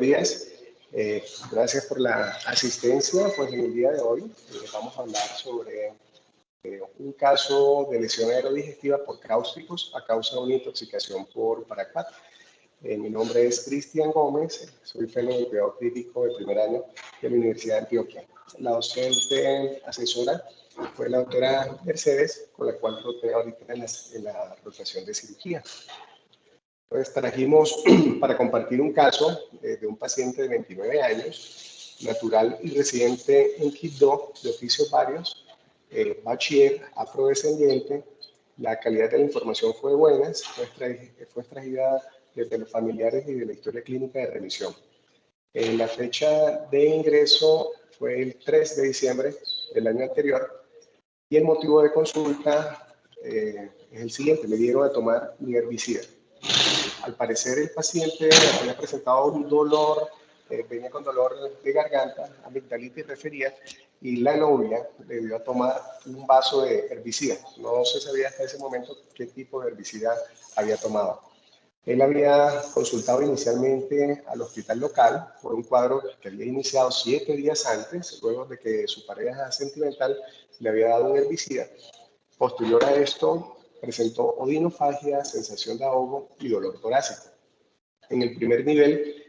días. Gracias por la asistencia. Pues en el día de hoy vamos a hablar sobre un caso de lesión aerodigestiva por cáusticos a causa de una intoxicación por paraquat. Mi nombre es Cristian Gómez, soy fellow de cuidado crítico de primer año de la Universidad de Antioquia. La docente asesora fue la doctora Mercedes, con la cual roté ahorita en la rotación de cirugía. Entonces trajimos para compartir un caso de un paciente de 29 años, natural y residente en Quibdó, de oficios varios, bachiller, afrodescendiente. La calidad de la información fue buena, fue extraída desde los familiares y de la historia clínica de remisión. La fecha de ingreso fue el 3 de diciembre del año anterior y el motivo de consulta es el siguiente: me dieron a tomar un herbicida. Al parecer el paciente había presentado un dolor, venía con dolor de garganta, amigdalitis referida, y la novia le dio a tomar un vaso de herbicida. No se sabía hasta ese momento qué tipo de herbicida había tomado. Él había consultado inicialmente al hospital local por un cuadro que había iniciado 7 días antes, luego de que su pareja sentimental le había dado un herbicida. Posterior a esto, presentó odinofagia, sensación de ahogo y dolor torácico. En el primer nivel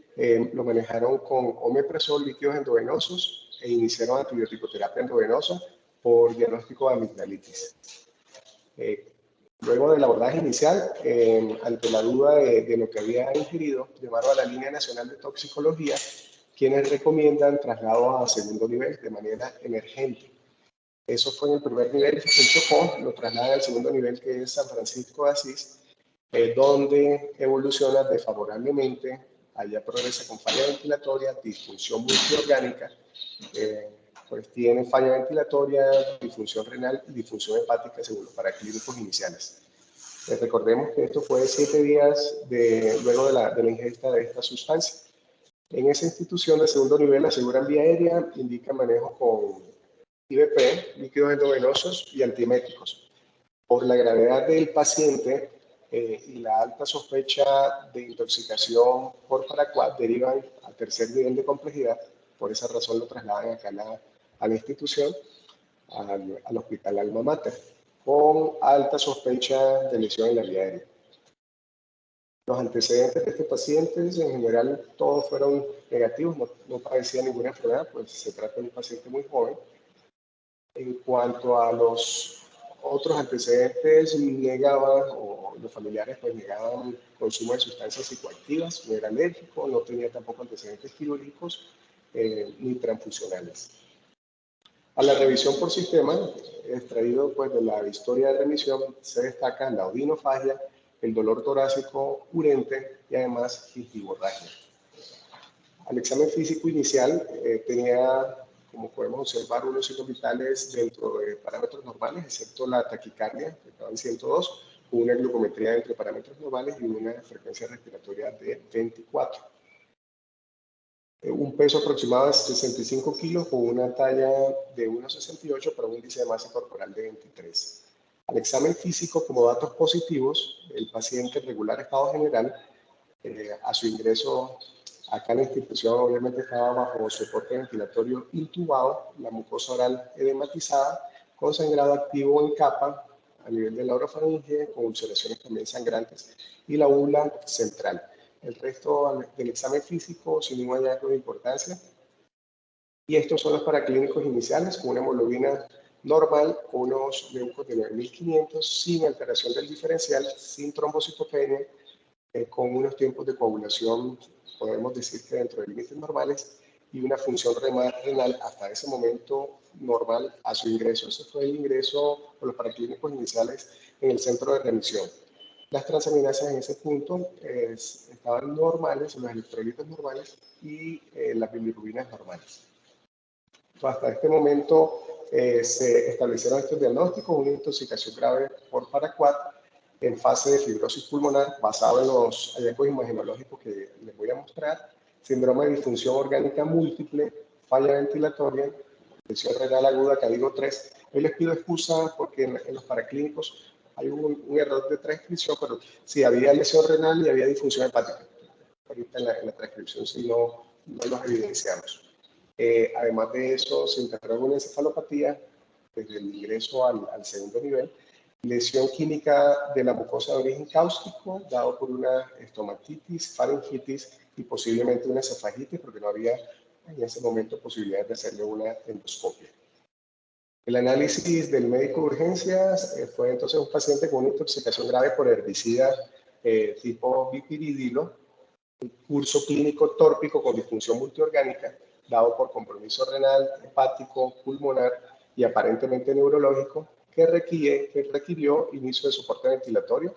lo manejaron con omeprazol, líquidos endovenosos, e iniciaron antibiótico-terapia endovenosa por diagnóstico de amigdalitis. Luego del abordaje inicial, ante la duda de lo que había ingerido, llamaron a la Línea Nacional de Toxicología, quienes recomiendan traslado a segundo nivel de manera emergente. Eso fue en el primer nivel. En Chocó lo traslada al segundo nivel, que es San Francisco de Asís, donde evoluciona desfavorablemente. Allá progresa con falla ventilatoria, disfunción multiorgánica, pues tiene falla ventilatoria, disfunción renal y disfunción hepática según los paraclínicos iniciales. Recordemos que esto fue 7 días luego de la ingesta de esta sustancia. En esa institución de segundo nivel aseguran vía aérea, indican manejo con IVP, líquidos endovenosos y antieméticos. Por la gravedad del paciente y la alta sospecha de intoxicación por paraquat derivan al tercer nivel de complejidad. Por esa razón lo trasladan acá a la institución, al hospital Alma Mater, con alta sospecha de lesión en la vía aérea. Los antecedentes de este paciente, en general, todos fueron negativos, no padecía ninguna enfermedad, pues se trata de un paciente muy joven. En cuanto a los otros antecedentes, negaban, o los familiares pues negaban consumo de sustancias psicoactivas, no era alérgico, no tenía tampoco antecedentes quirúrgicos ni transfusionales. A la revisión por sistema, extraído pues de la historia de remisión, se destaca la odinofagia, el dolor torácico urente y además gingivorragia. Al examen físico inicial tenía, como podemos observar, unos signos vitales dentro de parámetros normales, excepto la taquicardia, que estaba en 102, con una glucometría entre parámetros normales y una frecuencia respiratoria de 24. Un peso aproximado de 65 kilos con una talla de 1,68 para un índice de masa corporal de 23. Al examen físico, como datos positivos, el paciente en regular estado general, a su ingreso acá en la institución obviamente estaba bajo soporte ventilatorio intubado, la mucosa oral edematizada, con sangrado activo en capa a nivel de la orofaringe, con ulceraciones también sangrantes y la úvula central. El resto del examen físico sin ningún hallazgo de importancia. Y estos son los paraclínicos iniciales, con una hemoglobina normal, con unos leucos de 9500, sin alteración del diferencial, sin trombocitopenia, con unos tiempos de coagulación, podemos decir que dentro de límites normales, y una función renal hasta ese momento normal a su ingreso. Ese fue el ingreso por los paraclínicos iniciales en el centro de remisión. Las transaminasas en ese punto estaban normales, los electrolitos normales y las bilirrubinas normales. Entonces, hasta este momento se establecieron estos diagnósticos: una intoxicación grave por paraquat en fase de fibrosis pulmonar, basado en los hallazgos imagenológicos que les voy a mostrar, síndrome de disfunción orgánica múltiple, falla ventilatoria, lesión renal aguda, calibre 3. Hoy les pido excusa porque en los paraclínicos hay un error de transcripción, pero sí había lesión renal y había disfunción hepática. ahorita en la transcripción si no los evidenciamos. Además de eso, se integró una encefalopatía desde el ingreso al segundo nivel, lesión química de la mucosa de origen cáustico, dado por una estomatitis, faringitis y posiblemente una esofagitis, porque no había en ese momento posibilidad de hacerle una endoscopia. El análisis del médico de urgencias fue entonces un paciente con una intoxicación grave por herbicida tipo bipiridilo, un curso clínico tórpico con disfunción multiorgánica, dado por compromiso renal, hepático, pulmonar y aparentemente neurológico, que requirió inicio de soporte ventilatorio,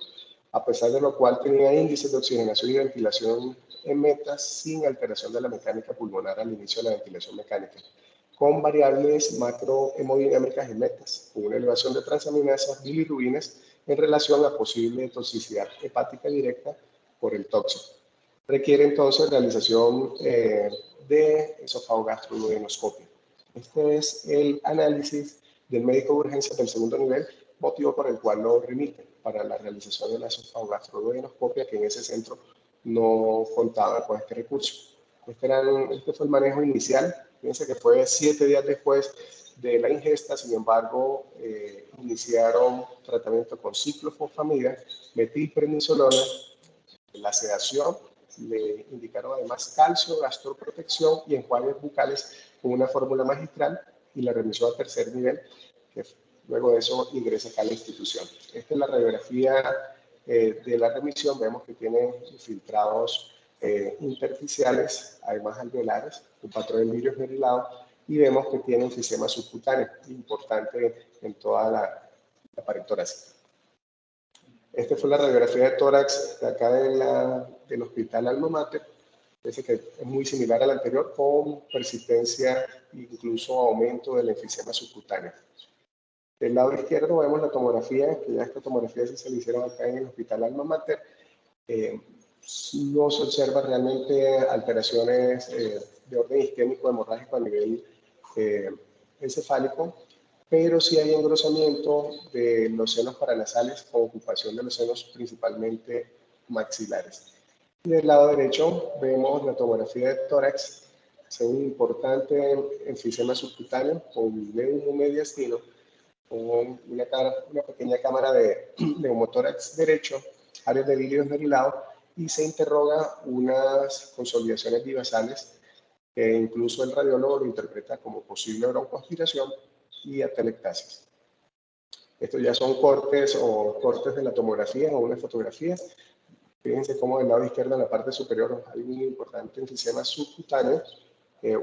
a pesar de lo cual tenía índices de oxigenación y ventilación en metas sin alteración de la mecánica pulmonar al inicio de la ventilación mecánica, con variables macrohemodinámicas en metas, con una elevación de transaminasas, bilirrubinas en relación a posible toxicidad hepática directa por el tóxico. Requiere entonces realización de esofagogastroduodenoscopia. Este es el análisis del médico de urgencias del segundo nivel, motivo por el cual lo remite para la realización de la esofagogastroduodenoscopia, que en ese centro no contaba con este recurso. Este fue el manejo inicial. Fíjense que fue 7 días después de la ingesta, sin embargo, iniciaron tratamiento con ciclofosfamida, metilprednisolona, la sedación, le indicaron además calcio, gastroprotección y enjuagues bucales con una fórmula magistral y la remisión al tercer nivel, que luego de eso ingresa acá a la institución. Esta es la radiografía de la remisión. Vemos que tiene infiltrados intersticiales, además alveolares, un patrón de vidrio esmerilado, y vemos que tiene un sistema subcutáneo importante en toda la pared torácica. Esta fue la radiografía de tórax de acá del hospital Alma Mater. Parece que es muy similar a la anterior, con persistencia e incluso aumento del enfisema subcutáneo. Del lado izquierdo vemos la tomografía, que ya esta tomografía se la hicieron acá en el hospital Alma Mater. No se observa realmente alteraciones de orden isquémico hemorrágico a nivel encefálico, pero sí hay engrosamiento de los senos paranasales con ocupación de los senos principalmente maxilares. Y del lado derecho vemos la tomografía de tórax, un importante enfisema subcutáneo con neumomediastino, con una pequeña cámara de neumotórax derecho, áreas de vidrio esmerilado, y se interroga unas consolidaciones bivasales que incluso el radiólogo lo interpreta como posible broncoaspiración y atelectasis. Estos ya son cortes de la tomografía o unas fotografías. Fíjense cómo del lado izquierdo en la parte superior hay un importante enfisema subcutáneo,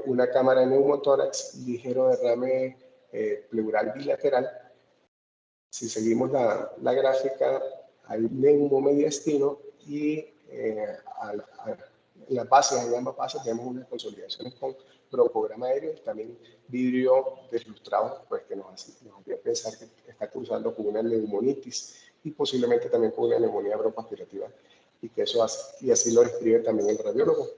una cámara de neumotórax, ligero derrame pleural bilateral. Si seguimos la gráfica, hay neumomediastino y en las bases, en ambas bases, vemos unas consolidaciones con broncograma aéreo y también vidrio deslustrado, pues que nos hace pensar que está cruzando con una neumonitis y posiblemente también con una neumonía broncoaspirativa, y que eso y así lo describe también el radiólogo.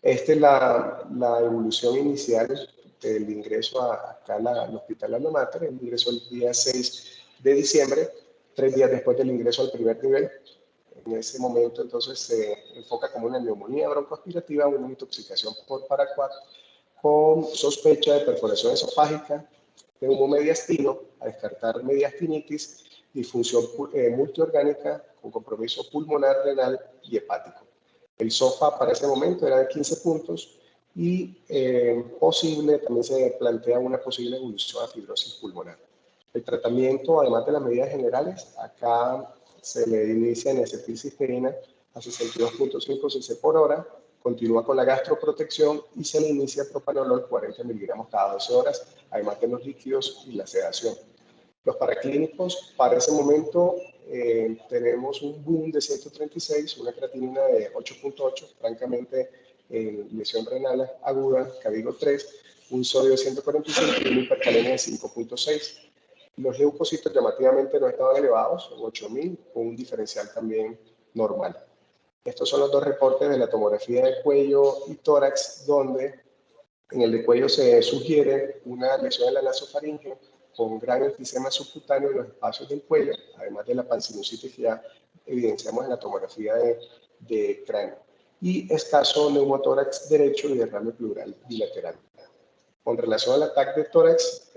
Esta es la evolución inicial del ingreso acá al hospital Alma Mater. El ingreso el día 6 de diciembre, 3 días después del ingreso al primer nivel. En ese momento entonces se enfoca como una neumonía broncoaspirativa, una intoxicación por paraquat con sospecha de perforación esofágica, neumomediastino, a descartar mediastinitis, disfunción multiorgánica con compromiso pulmonar, renal y hepático. El SOFA para ese momento era de 15 puntos y también se plantea una posible evolución a fibrosis pulmonar. El tratamiento, además de las medidas generales, acá se le inicia N-acetilcisteína a 62.5 cc por hora, continúa con la gastroprotección y se le inicia propanolol 40 miligramos cada 12 horas, además de los líquidos y la sedación. Los paraclínicos, para ese momento tenemos un boom de 136, una creatinina de 8.8, francamente lesión renal aguda, Cadigo 3, un sodio de 145 y una hipercalemia de 5.6. Los leucocitos llamativamente no estaban elevados, en 8.000, con un diferencial también normal. Estos son los dos reportes de la tomografía de cuello y tórax, donde en el de cuello se sugiere una lesión en la nasofaringe con gran enfisema subcutáneo en los espacios del cuello, además de la pansinusitis que ya evidenciamos en la tomografía de cráneo. y escaso neumotórax derecho y derrame pleural bilateral. Con relación al ataque de tórax,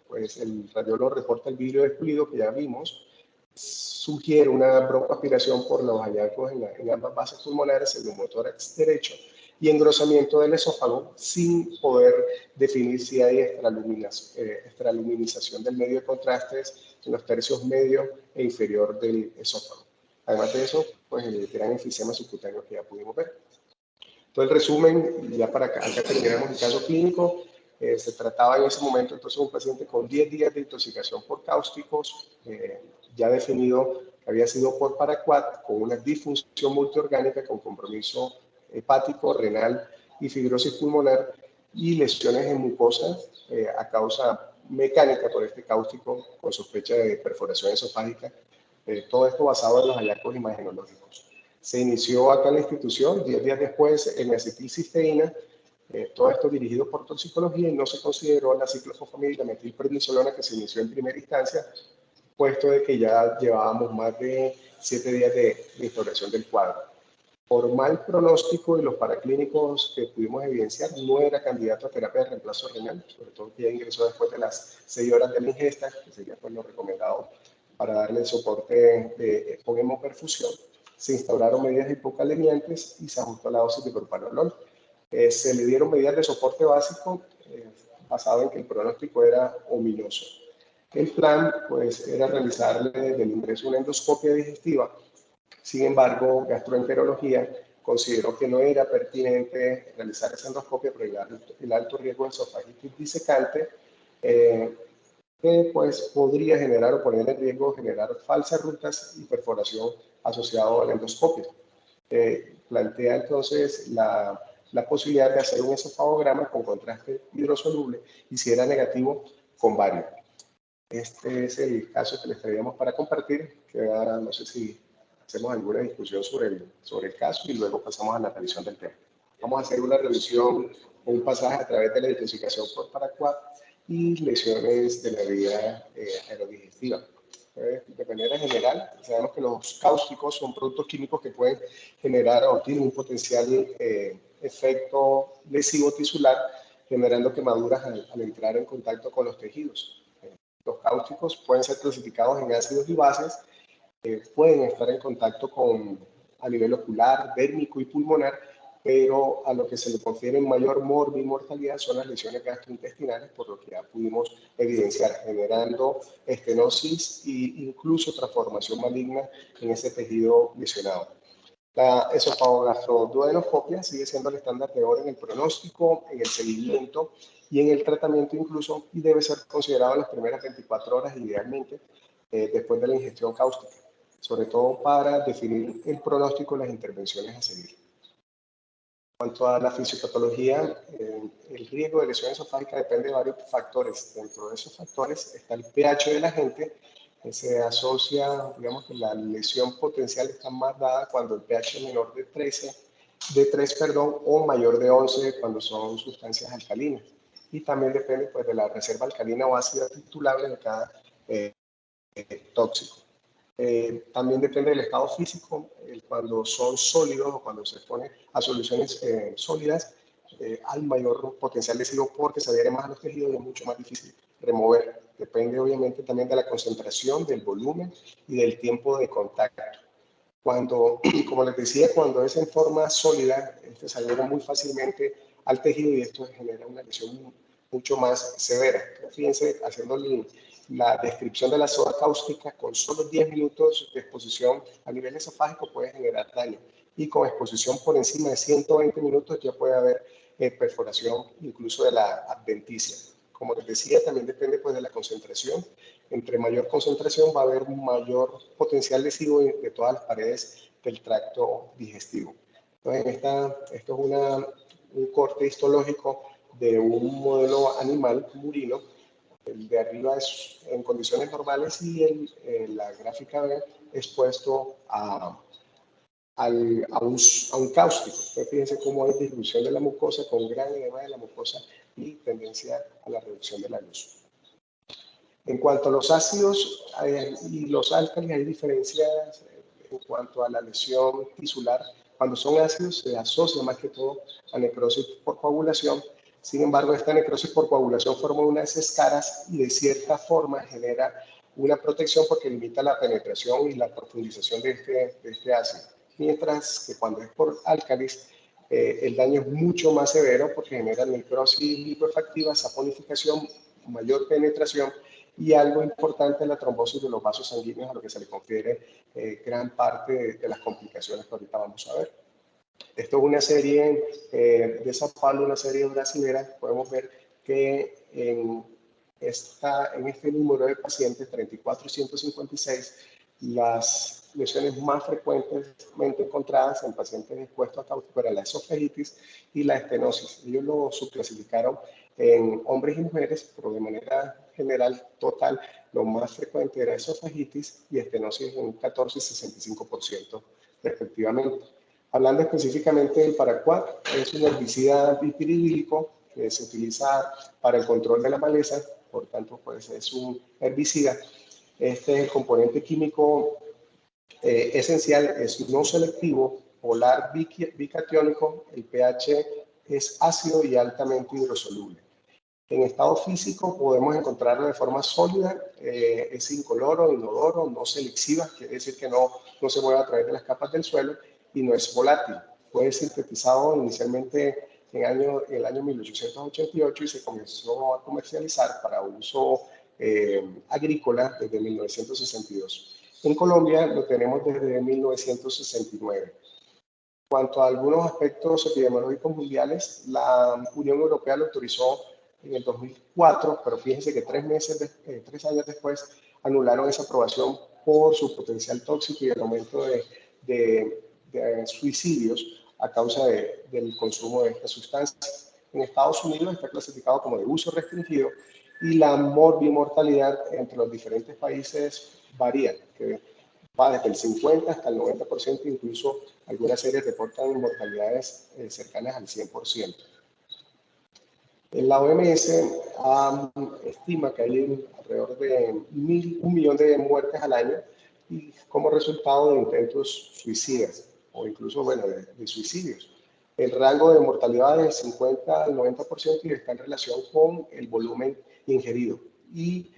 pues el radiólogo reporta el vidrio despulido que ya vimos, sugiere una broncoaspiración por los hallazgos en ambas bases pulmonares, el neumotórax derecho, y engrosamiento del esófago sin poder definir si hay extraluminización del medio de contrastes en los tercios medio e inferior del esófago. Además de eso, pues el gran enfisema subcutáneo que ya pudimos ver. Entonces, el resumen, ya para acá terminamos el caso clínico. Se trataba en ese momento entonces un paciente con 10 días de intoxicación por cáusticos, ya definido que había sido por paraquat, con una disfunción multiorgánica con compromiso hepático, renal y fibrosis pulmonar y lesiones en mucosa a causa mecánica por este cáustico con sospecha de perforación esofágica. Todo esto basado en los hallazgos imagenológicos. Se inició acá en la institución, 10 días después, en acetilcisteína, todo esto dirigido por toxicología y no se consideró la ciclofosfamida metilprednisolona que se inició en primera instancia, puesto de que ya llevábamos más de 7 días de instauración del cuadro. Por mal pronóstico y los paraclínicos que pudimos evidenciar, no era candidato a terapia de reemplazo renal, sobre todo que ya ingresó después de las 6 horas de la ingesta, que sería pues lo recomendado para darle el soporte con hemoperfusión. Se instauraron medidas hipokalemiantes y se ajustó la dosis de propanolol. Se le dieron medidas de soporte básico basado en que el pronóstico era ominoso. El plan pues era realizarle desde el ingreso una endoscopia digestiva. Sin embargo, gastroenterología consideró que no era pertinente realizar esa endoscopia por el alto riesgo de esofagitis disecante, que pues podría generar o poner en riesgo generar falsas rutas y perforación asociado a la endoscopia. Plantea entonces la posibilidad de hacer un esofagograma con contraste hidrosoluble y si era negativo, con bario. Este es el caso que les traíamos para compartir, que ahora no sé si hacemos alguna discusión sobre el caso y luego pasamos a la revisión del tema. Vamos a hacer una revisión o un pasaje a través de la intoxicación por paraquat y lesiones de la vía aerodigestiva. De manera general, sabemos que los cáusticos son productos químicos que pueden generar o tienen un potencial efecto lesivo tisular, generando quemaduras al entrar en contacto con los tejidos. Los cáusticos pueden ser clasificados en ácidos y bases, pueden estar en contacto a nivel ocular, dérmico y pulmonar, pero a lo que se le confiere mayor mortalidad son las lesiones gastrointestinales, por lo que ya pudimos evidenciar, generando estenosis e incluso transformación maligna en ese tejido lesionado. La esofagogastroduodenoscopia sigue siendo el estándar de oro en el pronóstico, en el seguimiento y en el tratamiento incluso, y debe ser considerado en las primeras 24 horas idealmente después de la ingestión cáustica, sobre todo para definir el pronóstico y las intervenciones a seguir. En cuanto a la fisiopatología, el riesgo de lesión esofágica depende de varios factores. Dentro de esos factores está el pH del agente, que se asocia, digamos que la lesión potencial está más dada cuando el pH es menor de 3, o mayor de 11 cuando son sustancias alcalinas. Y también depende pues, de la reserva alcalina o ácida titulable de cada tóxico. También depende del estado físico, cuando son sólidos o cuando se expone a soluciones sólidas, hay mayor potencial lesivo porque se adhiere más a los tejidos y es mucho más difícil remover. Depende obviamente también de la concentración, del volumen y del tiempo de contacto. Cuando, como les decía, cuando es en forma sólida, se adhiere muy fácilmente al tejido y esto genera una lesión mucho más severa. Fíjense, haciendo la descripción de la soda cáustica, con solo 10 minutos de exposición a nivel esofágico puede generar daño. Y con exposición por encima de 120 minutos ya puede haber perforación incluso de la adventicia. Como les decía, también depende pues, de la concentración. Entre mayor concentración va a haber mayor potencial lesivo de todas las paredes del tracto digestivo. Entonces, esto es un corte histológico de un modelo animal murino. El de arriba es en condiciones normales y la gráfica B es puesto a un cáustico. Entonces, fíjense cómo hay distribución de la mucosa con gran edema de la mucosa y tendencia a la reducción de la luz. En cuanto a los ácidos y los álcalis, hay diferencias en cuanto a la lesión tisular Cuando son ácidos se asocia más que todo a necrosis por coagulación. Sin embargo, esta necrosis por coagulación forma unas escaras y de cierta forma genera una protección porque limita la penetración y la profundización de este ácido. Mientras que cuando es por álcalis, el daño es mucho más severo porque genera necrosis lipoefactiva, saponificación, mayor penetración y algo importante, la trombosis de los vasos sanguíneos, a lo que se le confiere gran parte de las complicaciones que ahorita vamos a ver. Esto es una serie de Sao Paulo, una serie brasilera. Podemos ver que en este número de pacientes, 34.156, las lesiones más frecuentemente encontradas en pacientes expuestos a cáustico eran la esofegitis y la estenosis. Ellos lo subclasificaron en hombres y mujeres, pero de manera general, total, lo más frecuente era esofegitis y estenosis en un 14 y 65% respectivamente. Hablando específicamente del paraquat, es un herbicida pipiridílico que se utiliza para el control de la maleza, por tanto, pues es un herbicida. Este es el componente químico esencial, es no selectivo, polar bicatiónico, el pH es ácido y altamente hidrosoluble. En estado físico podemos encontrarlo de forma sólida, es incoloro, inodoro, no selectiva, quiere decir que no se mueve a través de las capas del suelo y no es volátil. Fue sintetizado inicialmente en el año 1888 y se comenzó a comercializar para uso agrícola desde 1962. En Colombia lo tenemos desde 1969. En cuanto a algunos aspectos epidemiológicos mundiales, la Unión Europea lo autorizó en el 2004, pero fíjense que 3 años después anularon esa aprobación por su potencial tóxico y el aumento de suicidios a causa del consumo de esta sustancia. En Estados Unidos está clasificado como de uso restringido y la morbimortalidad entre los diferentes países varía, que va desde el 50 hasta el 90%, incluso algunas series reportan mortalidades cercanas al 100%. La OMS estima que hay alrededor de 1 millón de muertes al año y como resultado de intentos suicidas o incluso, bueno, de suicidios. El rango de mortalidad es del 50 al 90% y está en relación con el volumen ingerido. Y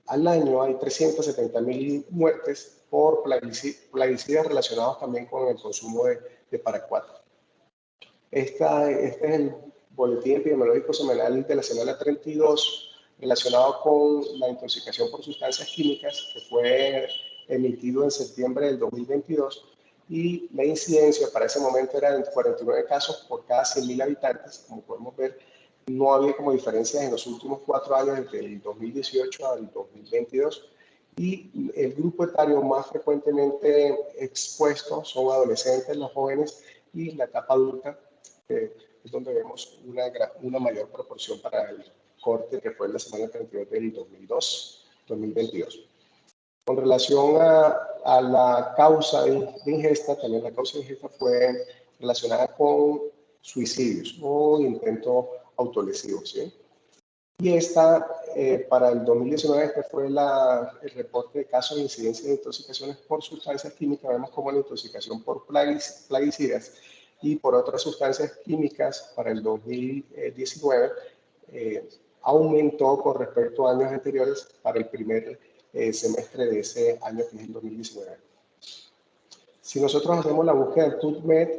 al año hay 370.000 muertes por plaguicidas relacionados también con el consumo de paraquat. Este es el boletín epidemiológico semanal de la semana 32 relacionado con la intoxicación por sustancias químicas que fue emitido en septiembre del 2022 y la incidencia para ese momento era de 49 casos por cada 100.000 habitantes. Como podemos ver, no había como diferencias en los últimos 4 años, desde el 2018 al 2022. Y el grupo etario más frecuentemente expuesto son adolescentes, los jóvenes y la etapa adulta, que es donde vemos una mayor proporción para el corte que fue en la semana 32 del 2022. Con relación a la causa de ingesta, también la causa de ingesta fue relacionada con suicidios o intento autolesivo, ¿sí? Y para el 2019, este fue el reporte de casos de incidencia de intoxicaciones por sustancias químicas. Vemos como la intoxicación por plaguicidas y por otras sustancias químicas para el 2019 aumentó con respecto a años anteriores para el primer semestre de ese año, que es el 2019. Si nosotros hacemos la búsqueda de PubMed,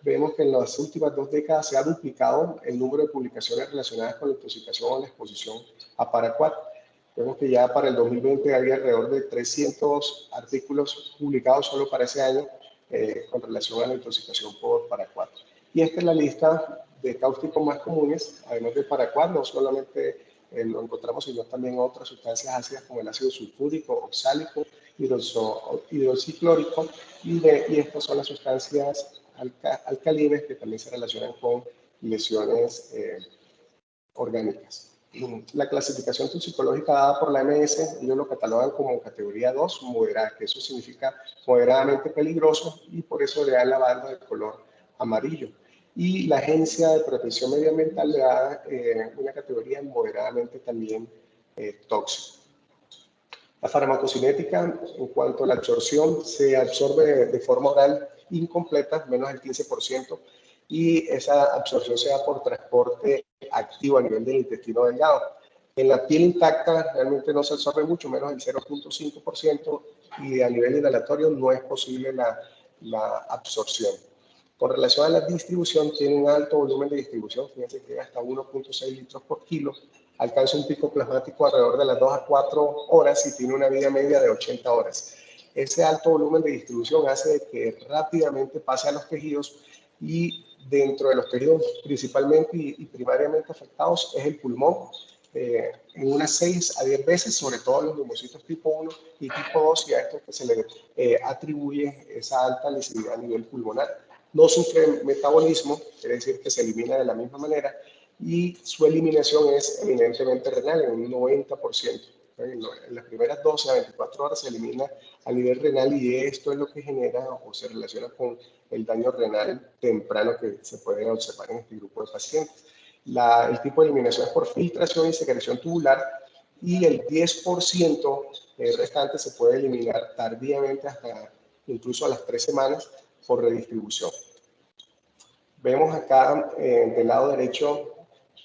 vemos que en las últimas 2 décadas se ha duplicado el número de publicaciones relacionadas con la intoxicación o la exposición a paraquat. Vemos que ya para el 2020 había alrededor de 300 artículos publicados solo para ese año con relación a la intoxicación por paraquat. Y esta es la lista de cáusticos más comunes, además del paraquat, no solamente lo encontramos, sino también otras sustancias ácidas como el ácido sulfúrico, oxálico, hidroxiclórico, y estas son las sustancias alcalinas que también se relacionan con lesiones orgánicas. La clasificación toxicológica dada por la MS, ellos lo catalogan como categoría 2, moderada, que eso significa moderadamente peligroso, y por eso le dan la banda de color amarillo. Y la Agencia de Protección Medioambiental le da una categoría moderadamente también tóxica. La farmacocinética, en cuanto a la absorción, se absorbe de forma oral incompleta, menos del 15%, y esa absorción se da por transporte activo a nivel del intestino delgado. En la piel intacta realmente no se absorbe mucho, menos del 0.5%, y a nivel inhalatorio no es posible la absorción. Con relación a la distribución, tiene un alto volumen de distribución, fíjense que llega hasta 1.6 litros por kilo, alcanza un pico plasmático alrededor de las 2 a 4 horas y tiene una vida media de 80 horas. Ese alto volumen de distribución hace que rápidamente pase a los tejidos, y dentro de los tejidos principalmente y primariamente afectados es el pulmón, en unas 6 a 10 veces, sobre todo los neumocitos tipo 1 y tipo 2, y a estos que se le atribuye esa alta lesividad a nivel pulmonar. No sufre metabolismo, quiere decir que se elimina de la misma manera, y su eliminación es eminentemente renal, en un 90%. En las primeras 12 a 24 horas se elimina a nivel renal, y esto es lo que genera o se relaciona con el daño renal temprano que se puede observar en este grupo de pacientes. El tipo de eliminación es por filtración y secreción tubular, y el 10% restante se puede eliminar tardíamente, hasta incluso a las 3 semanas, por redistribución. Vemos acá del lado derecho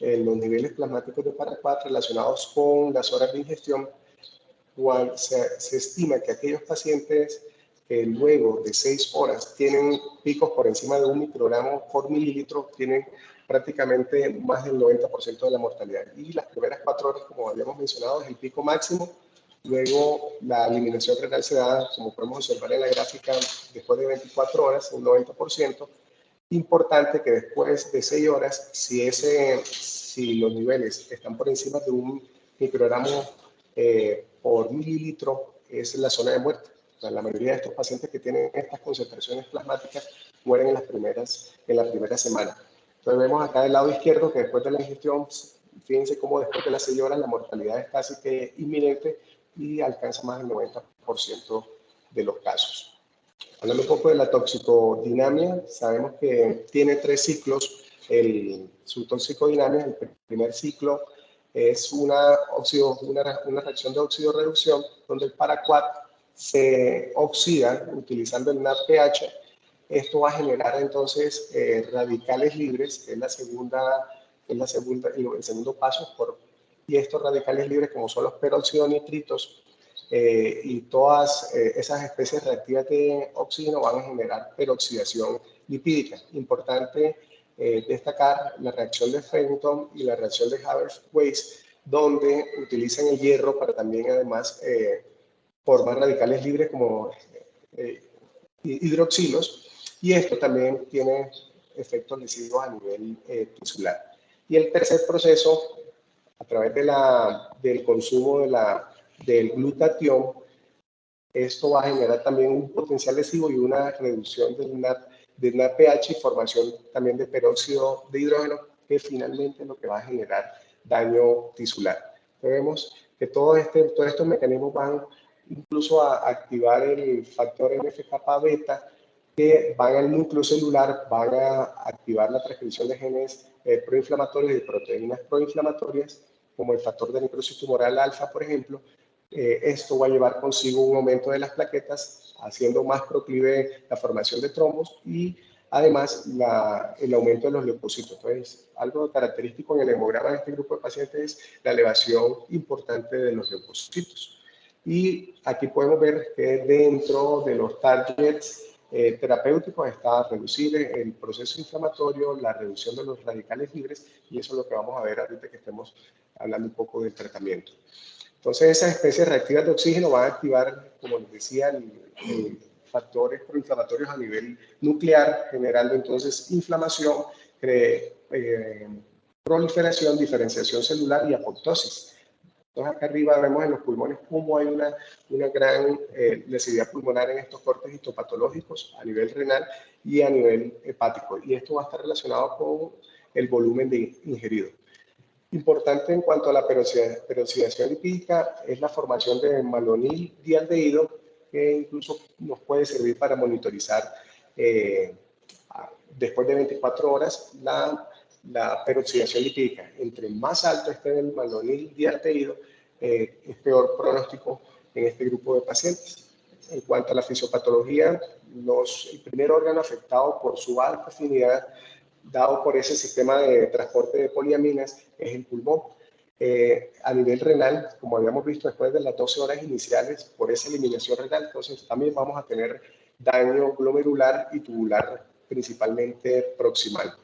los niveles plasmáticos de Paraquat relacionados con las horas de ingestión. Se estima que aquellos pacientes que luego de 6 horas tienen picos por encima de 1 microgramo por mililitro, tienen prácticamente más del 90% de la mortalidad. Y las primeras 4 horas, como habíamos mencionado, es el pico máximo. Luego la eliminación renal se da, como podemos observar en la gráfica, después de 24 horas, un 90%. Importante que después de 6 horas, si los niveles están por encima de 1 microgramo por mililitro, es la zona de muerte. O sea, la mayoría de estos pacientes que tienen estas concentraciones plasmáticas mueren en la primera semana. Entonces vemos acá del lado izquierdo que después de la ingestión, fíjense cómo después de las 6 horas la mortalidad es casi que inminente y alcanza más del 90% de los casos. Hablando un poco de la toxicodinamia, sabemos que tiene 3 ciclos. Su toxicodinamia, el primer ciclo, es una reacción de oxidorreducción, donde el Paraquat se oxida utilizando el NADPH. Esto va a generar entonces radicales libres, que es el segundo paso, y estos radicales libres, como son los peroxidonitritos, y todas esas especies reactivas de oxígeno, van a generar peroxidación lipídica. Importante destacar la reacción de Fenton y la reacción de Haber-Weiss, donde utilizan el hierro para también además formar radicales libres como hidroxilos, y esto también tiene efectos lesivos a nivel tisular. Y el tercer proceso, a través del consumo del glutatión, esto va a generar también un potencial lesivo y una reducción del NADPH y formación también de peróxido de hidrógeno, que finalmente es lo que va a generar daño tisular. Entonces vemos que todos estos mecanismos van incluso a activar el factor NF-kappa beta, que van al núcleo celular, van a activar la transcripción de genes proinflamatorios y de proteínas proinflamatorias, como el factor de necrosis tumoral alfa, por ejemplo. Esto va a llevar consigo un aumento de las plaquetas, haciendo más proclive la formación de trombos y además el aumento de los leucocitos. Entonces, algo característico en el hemograma de este grupo de pacientes es la elevación importante de los leucocitos. Y aquí podemos ver que dentro de los targets terapéuticos está reducir el proceso inflamatorio, la reducción de los radicales libres, y eso es lo que vamos a ver ahorita que estemos hablando un poco del tratamiento. Entonces, esas especies reactivas de oxígeno van a activar, como les decía, factores proinflamatorios a nivel nuclear, generando entonces inflamación, proliferación, diferenciación celular y apoptosis. Entonces, acá arriba vemos en los pulmones cómo hay una gran lesividad pulmonar en estos cortes histopatológicos a nivel renal y a nivel hepático. Y esto va a estar relacionado con el volumen ingerido. Importante en cuanto a la peroxidación lipídica es la formación de malonil dialdehído, que incluso nos puede servir para monitorizar después de 24 horas la peroxidación lipídica. Entre más alto esté el malonil dialdehído, es peor pronóstico en este grupo de pacientes. En cuanto a la fisiopatología, el primer órgano afectado por su alta afinidad, dado por ese sistema de transporte de poliaminas, es el pulmón. A nivel renal, como habíamos visto después de las 12 horas iniciales, por esa eliminación renal, entonces también vamos a tener daño glomerular y tubular, principalmente proximal.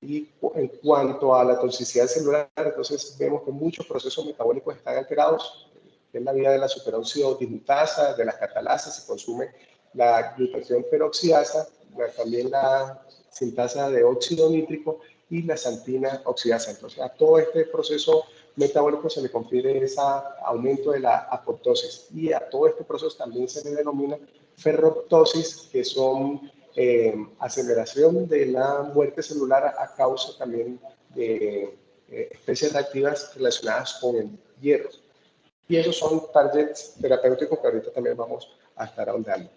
Y en cuanto a la toxicidad celular, entonces vemos que muchos procesos metabólicos están alterados, en la vía de la superóxido dismutasa, de las catalasas, se consume la glutatión peroxidasa, también la sintasa de óxido nítrico y la xantina oxidasa. Entonces, a todo este proceso metabólico se le confiere ese aumento de la apoptosis, y a todo este proceso también se le denomina ferroptosis, que son aceleración de la muerte celular a causa también de especies reactivas relacionadas con el hierro. Y esos son targets terapéuticos que ahorita también vamos a estar ahondando.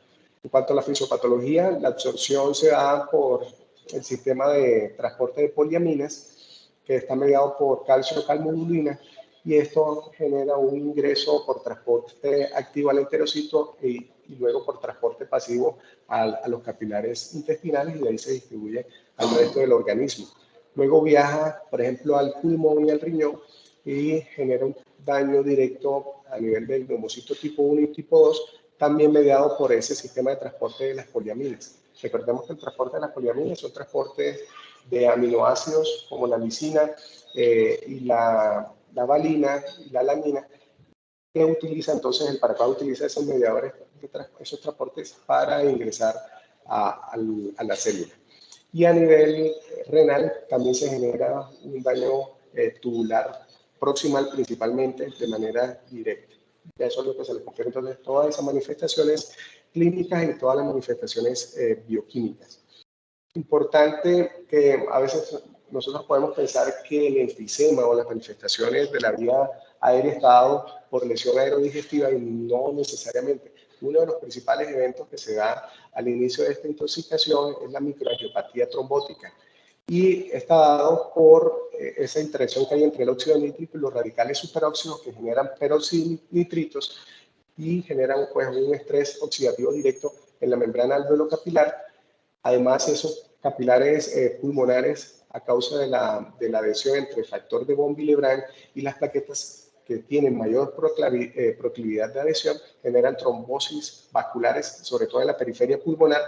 En cuanto a la fisiopatología, la absorción se da por el sistema de transporte de poliaminas, que está mediado por calcio-calmodulina, y esto genera un ingreso por transporte activo al enterocito y luego por transporte pasivo a los capilares intestinales, y de ahí se distribuye al resto del organismo. Luego viaja, por ejemplo, al pulmón y al riñón y genera un daño directo a nivel del neumocito tipo 1 y tipo 2, también mediado por ese sistema de transporte de las poliaminas. Recordemos que el transporte de las poliaminas son transportes de aminoácidos como la lisina y la valina y la alanina, que utiliza entonces, el paraguas utiliza esos mediadores, esos transportes para ingresar a la célula. Y a nivel renal también se genera un daño tubular proximal, principalmente de manera directa. Y eso es lo que se le confiere entonces todas esas manifestaciones clínicas y todas las manifestaciones bioquímicas. Importante que a veces nosotros podemos pensar que el enfisema o las manifestaciones de la vía aérea está dado por lesión aerodigestiva, y no necesariamente. Uno de los principales eventos que se da al inicio de esta intoxicación es la microangiopatía trombótica, y está dado por esa interacción que hay entre el óxido nítrico y los radicales superóxidos, que generan peroxinitritos y generan pues, un estrés oxidativo directo en la membrana alveolo-capilar. Además, esos capilares pulmonares, a causa de la adhesión entre el factor de von Willebrand y las plaquetas que tienen mayor proclividad de adhesión, generan trombosis vasculares, sobre todo en la periferia pulmonar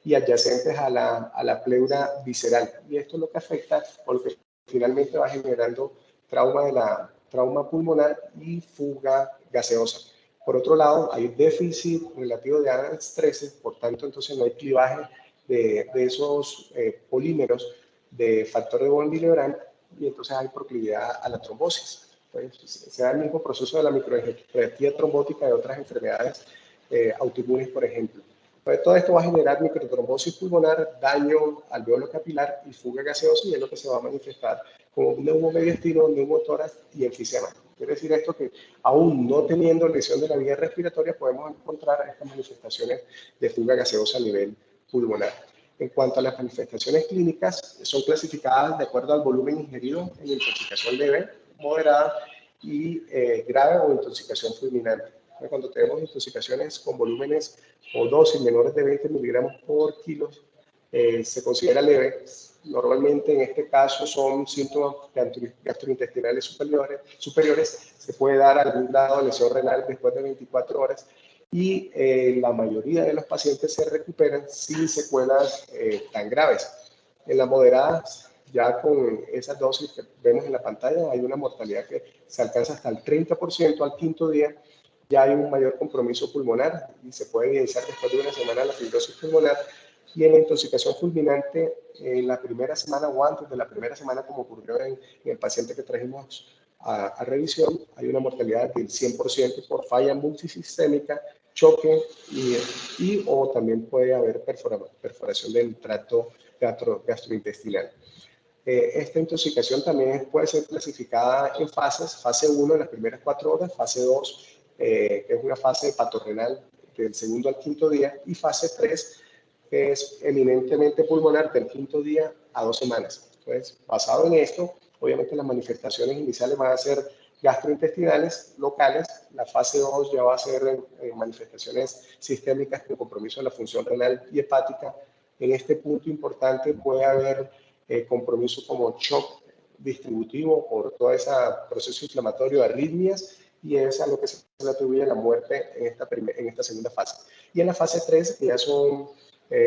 y adyacentes a la pleura visceral. Y esto es lo que afecta, o lo que finalmente va generando trauma pulmonar y fuga gaseosa. Por otro lado, hay déficit relativo de ADAMTS 13, por tanto, entonces no hay clivaje de esos polímeros de factor de von Willebrand, y entonces hay proclividad a la trombosis. Entonces, se da el mismo proceso de la microangiopatía trombótica de otras enfermedades autoinmunes, por ejemplo. Entonces, todo esto va a generar microtrombosis pulmonar, daño alveolo capilar y fuga gaseosa, y es lo que se va a manifestar como neumomediastino, neumotórax y enfisema. Quiere decir esto que aún no teniendo lesión de la vía respiratoria, podemos encontrar estas manifestaciones de fuga gaseosa a nivel pulmonar. En cuanto a las manifestaciones clínicas, son clasificadas de acuerdo al volumen ingerido en intoxicación leve, moderada y grave, o intoxicación fulminante. Cuando tenemos intoxicaciones con volúmenes o dosis menores de 20 miligramos por kilo, se considera leve. Normalmente en este caso son síntomas gastrointestinales superiores. Se puede dar algún grado de lesión renal después de 24 horas, y la mayoría de los pacientes se recuperan sin secuelas tan graves. En las moderadas, ya con esas dosis que vemos en la pantalla, hay una mortalidad que se alcanza hasta el 30% al quinto día. Ya hay un mayor compromiso pulmonar y se puede evidenciar después de una semana la fibrosis pulmonar. Y en la intoxicación fulminante, en la primera semana o antes de la primera semana, como ocurrió en el paciente que trajimos a revisión, hay una mortalidad del 100% por falla multisistémica, choque o también puede haber perforación del tracto gastrointestinal. Esta intoxicación también puede ser clasificada en fases: fase 1 en las primeras 4 horas, fase 2 que es una fase patorrenal del segundo al quinto día, y fase 3 que es eminentemente pulmonar del quinto día a 2 semanas. Entonces, basado en esto, Obviamente las manifestaciones iniciales van a ser gastrointestinales locales. La fase 2 ya va a ser manifestaciones sistémicas con compromiso de la función renal y hepática. En este punto importante puede haber compromiso como shock distributivo por todo ese proceso inflamatorio, arritmias, y es a lo que se le atribuye la muerte en esta segunda fase. Y en la fase 3 ya son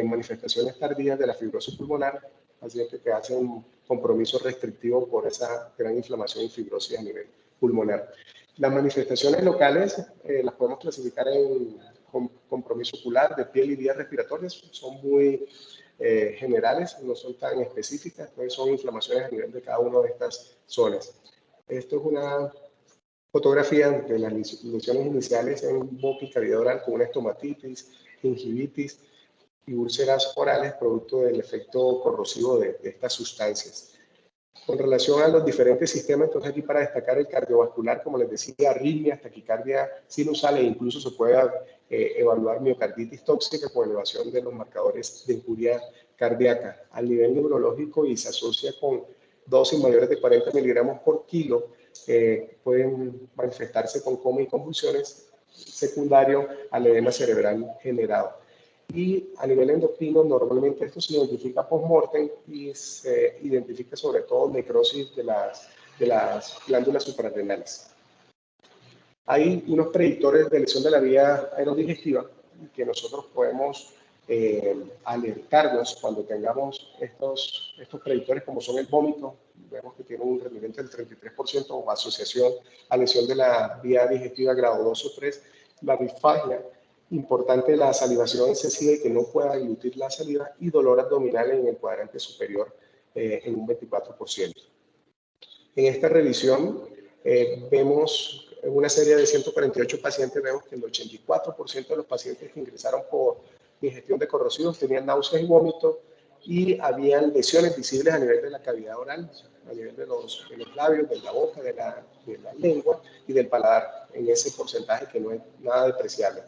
manifestaciones tardías de la fibrosis pulmonar, pacientes que hacen compromiso restrictivo por esa gran inflamación y fibrosis a nivel pulmonar. Las manifestaciones locales las podemos clasificar en compromiso ocular, de piel y vías respiratorias, son muy generales, no son tan específicas, entonces son inflamaciones a nivel de cada una de estas zonas. Esto es una fotografía de las lesiones iniciales en boca y cavidad oral con una estomatitis, gingivitis y úlceras orales producto del efecto corrosivo de estas sustancias. Con relación a los diferentes sistemas, entonces aquí para destacar el cardiovascular, como les decía, arritmias, taquicardia sinusal e incluso se puede evaluar miocarditis tóxica con elevación de los marcadores de injuria cardíaca. Al nivel neurológico y se asocia con dosis mayores de 40 miligramos por kilo, pueden manifestarse con coma y convulsiones secundario al edema cerebral generado. Y a nivel endocrino, normalmente esto se identifica post-mortem y se identifica sobre todo necrosis de las glándulas suprarrenales. Hay unos predictores de lesión de la vía aerodigestiva que nosotros podemos alertarnos cuando tengamos estos predictores, como son el vómito. Vemos que tiene un rendimiento del 33% o asociación a lesión de la vía digestiva grado 2 o 3, la disfagia, importante la salivación excesiva y que no pueda dilutir la saliva, y dolor abdominal en el cuadrante superior en un 24%. En esta revisión vemos en una serie de 148 pacientes, vemos que el 84% de los pacientes que ingresaron por ingestión de corrosivos tenían náuseas y vómitos, y habían lesiones visibles a nivel de la cavidad oral, a nivel de los labios, de la boca, de la lengua y del paladar, en ese porcentaje que no es nada despreciable.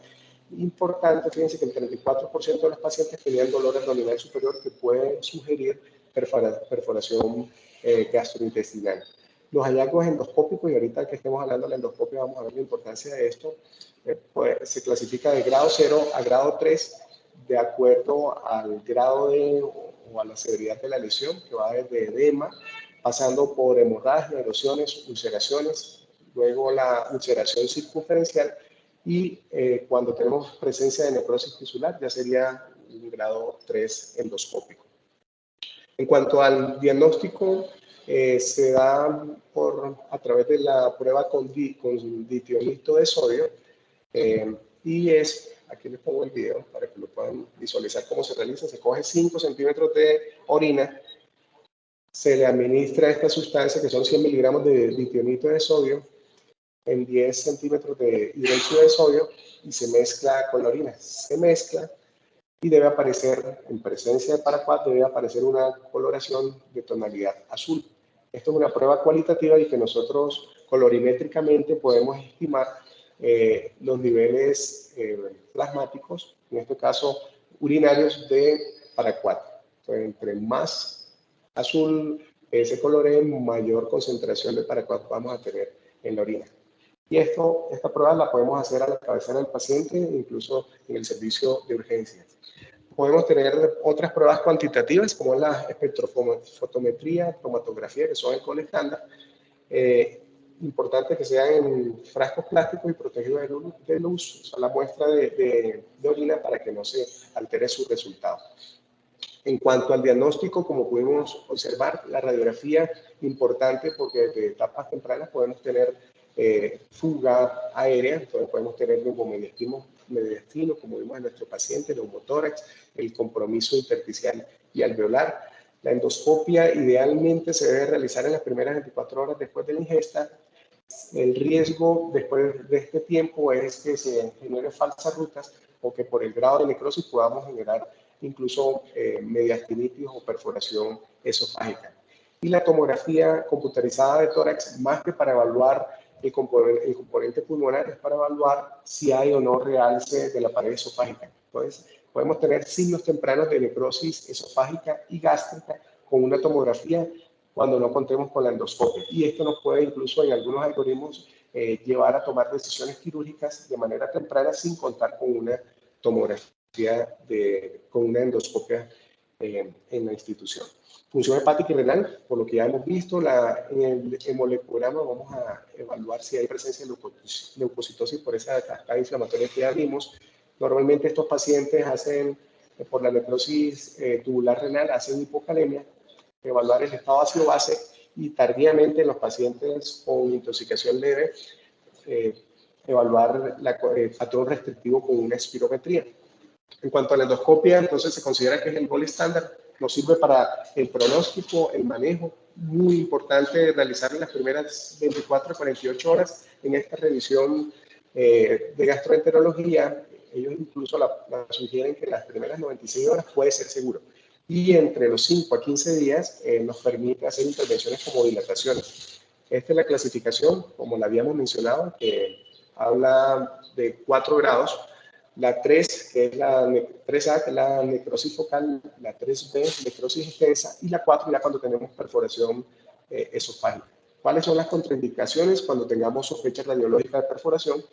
Importante, fíjense que el 34% de los pacientes tenían dolor abdominal superior que puede sugerir perforación gastrointestinal. Los hallazgos endoscópicos, y ahorita que estemos hablando de la endoscopia vamos a ver la importancia de esto, pues, se clasifica de grado 0 a grado 3 de acuerdo al grado o a la severidad de la lesión, que va desde edema, pasando por hemorragia, erosiones, ulceraciones, luego la ulceración circunferencial, y cuando tenemos presencia de necrosis tisular ya sería un grado 3 endoscópico. En cuanto al diagnóstico, se da a través de la prueba con ditionito de sodio, y aquí les pongo el video para que lo puedan visualizar cómo se realiza. Se coge 5 centímetros de orina, se le administra esta sustancia que son 100 miligramos de ditionito de sodio en 10 centímetros de hidróxido de sodio y se mezcla con la orina. Se mezcla y debe aparecer, en presencia de paraquat, debe aparecer una coloración de tonalidad azul. Esto es una prueba cualitativa y que nosotros colorimétricamente podemos estimar los niveles plasmáticos, en este caso urinarios, de paraquat. Entonces, entre más azul ese coloree, mayor concentración de paraquat vamos a tener en la orina. Y esta prueba la podemos hacer a la cabecera del paciente, incluso en el servicio de urgencias. Podemos tener otras pruebas cuantitativas, como la espectrofotometría, cromatografía, que son el gol estándar. Importante que sean en frascos plásticos y protegidos de luz, o sea, la muestra de orina, para que no se altere su resultado. En cuanto al diagnóstico, como pudimos observar, la radiografía importante, porque desde etapas tempranas podemos tener fuga aérea, entonces podemos tener neumomediastino, como vimos en nuestro paciente, neumotórax, el compromiso intersticial y alveolar. La endoscopia idealmente se debe realizar en las primeras 24 horas después de la ingesta. El riesgo después de este tiempo es que se generen falsas rutas o que por el grado de necrosis podamos generar incluso mediastinitis o perforación esofágica. Y la tomografía computarizada de tórax, más que para evaluar el componente pulmonar, es para evaluar si hay o no realce de la pared esofágica. Entonces, podemos tener signos tempranos de necrosis esofágica y gástrica con una tomografía cuando no contemos con la endoscopia. Y esto nos puede incluso en algunos algoritmos llevar a tomar decisiones quirúrgicas de manera temprana sin contar con una tomografía, con una endoscopia en la institución. Función hepática y renal, por lo que ya hemos visto, en el hemolecugrama vamos a evaluar si hay presencia de leucocitosis por esa cascada inflamatoria que ya vimos. Normalmente estos pacientes hacen, por la necrosis tubular renal, hacen hipocalemia, evaluar el estado ácido base y tardíamente en los pacientes con intoxicación leve, evaluar el patrón restrictivo con una espirometría. En cuanto a la endoscopia, entonces se considera que es el gold estándar, nos sirve para el pronóstico, el manejo, muy importante realizar en las primeras 24 a 48 horas en esta revisión de gastroenterología. Ellos incluso la sugieren que las primeras 96 horas puede ser seguro. Y entre los 5 a 15 días nos permite hacer intervenciones como dilataciones. Esta es la clasificación, como la habíamos mencionado, que habla de 4 grados. La 3, que es la 3A, que es la necrosis focal, la 3B, necrosis extensa, y la 4 ya cuando tenemos perforación esofágica. ¿Cuáles son las contraindicaciones cuando tengamos sospecha radiológica de perforación?